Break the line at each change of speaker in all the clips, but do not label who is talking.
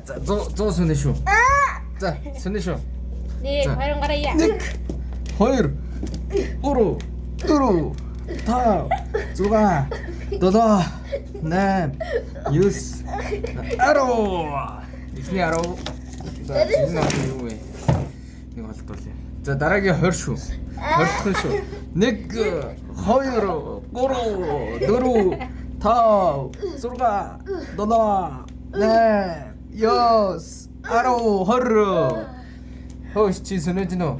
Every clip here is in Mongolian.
За 100 сүнэ шүү. За сүнэ шүү.
네, 바로 가라야.
1 2 3 4 5 6 7 8 9 10 ихний 10. За энэ юу вэ? Нэг болтуулъя. За дараагийн 20 шүү. 20 дахь шүү. 1 2 3 4 5 6 7 8 9 10 Хөөе чи сүнэж гинөө.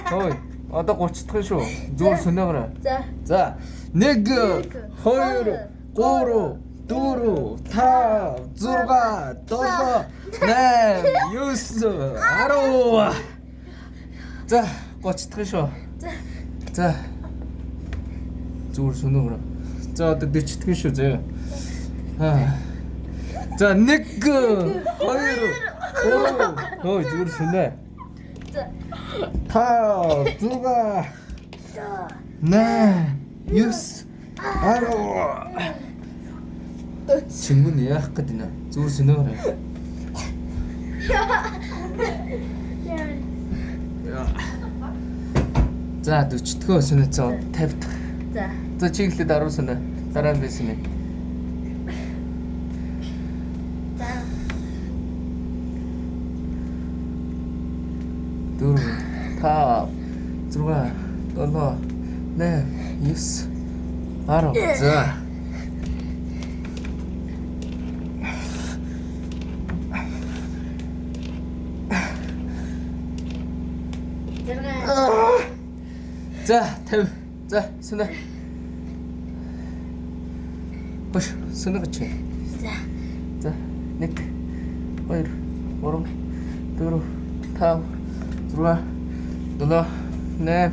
Хөөе. Одоо 30 дахь шүү. Зүгээр сүнээгээрэй. За. 1 2 3 4 5 6 7 8 9 10 За 30 дахь шүү. За. Зүгээр сүнээгээрэй. За одоо 40 дахь шүү зөө. За 1 2 Хөөе зүгээр сүнэ. Та 6 8 9 10 Чингүн яах гээд байна? Зүгээр сүнээгээрэй. За 40 дахь сүнэцэн 50 дахь. За чиглэлд 10 сүнэ. Дараа нь би сүнэ. Дөрөв, тав, 6, 7, 8, 9, 10. За. За, 50. За, сүнэ. Баш, сүнэ гэж. За. 1 2 3 4 5 6 7 8 9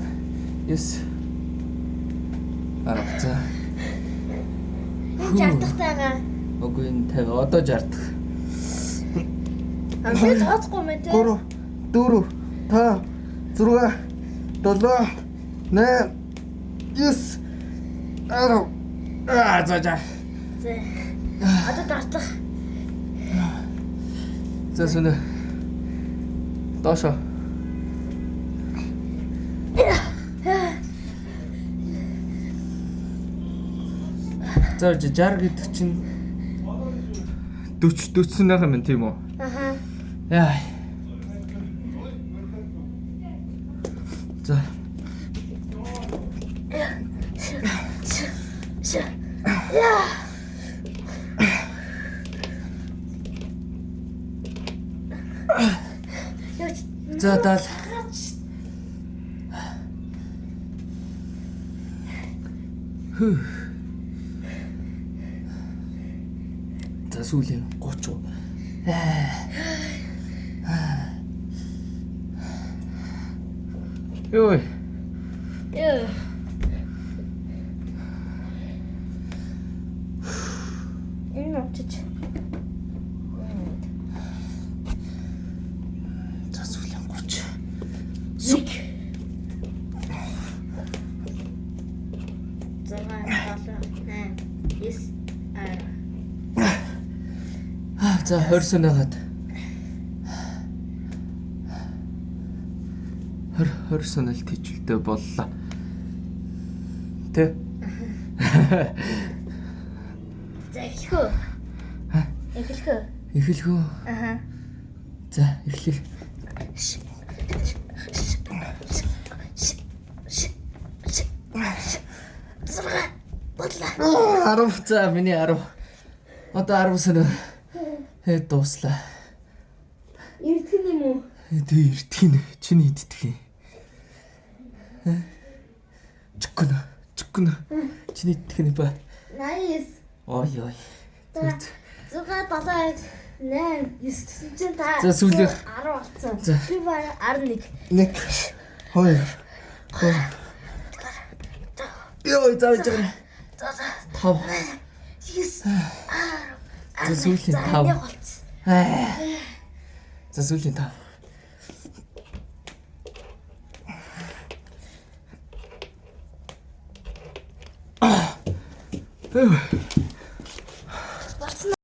За.
Энэ 60 дахьтайгаа.
Үгүй энэ 50 одоо 60 дахь.
Би тооцохгүй мэ те.
3 4 5 6 7 8 9 10 За.
За. Одоо дартлах.
За сүнэ. Доошо. За 60 гэдэг чинь 40 сунах юм тийм үү?
Аха.
Яа. За. За дал. Хүү. За сүүлийн 30. Йой.
Энэ очиж.
За сүүлийн 30.
Зик.
За 20 сүнэгээд 20 сүнэлт хийжүүлдэ боллоо. Тэ?
За эхлэхөө. Эхлэхөө.
Эхлэхөө.
Аха.
За эхлэе.
Бодлаа.
10 за миний 10. Одоо 10 сүнэ. Дууслаа.
Ирдэх юм уу?
Тэг ирдэх нэ. Чиний иддэг юм. Чүкүнэ. Чиний иддэг нь ба.
Nice.
Ой.
6 7 8 9 чинь та.
За сүүлийнх
10 болсон.
За.
Би барай 11.
1 2 Йой зааж байгаа. 5
9
За сүүлийн 5. За сүүлийн 5.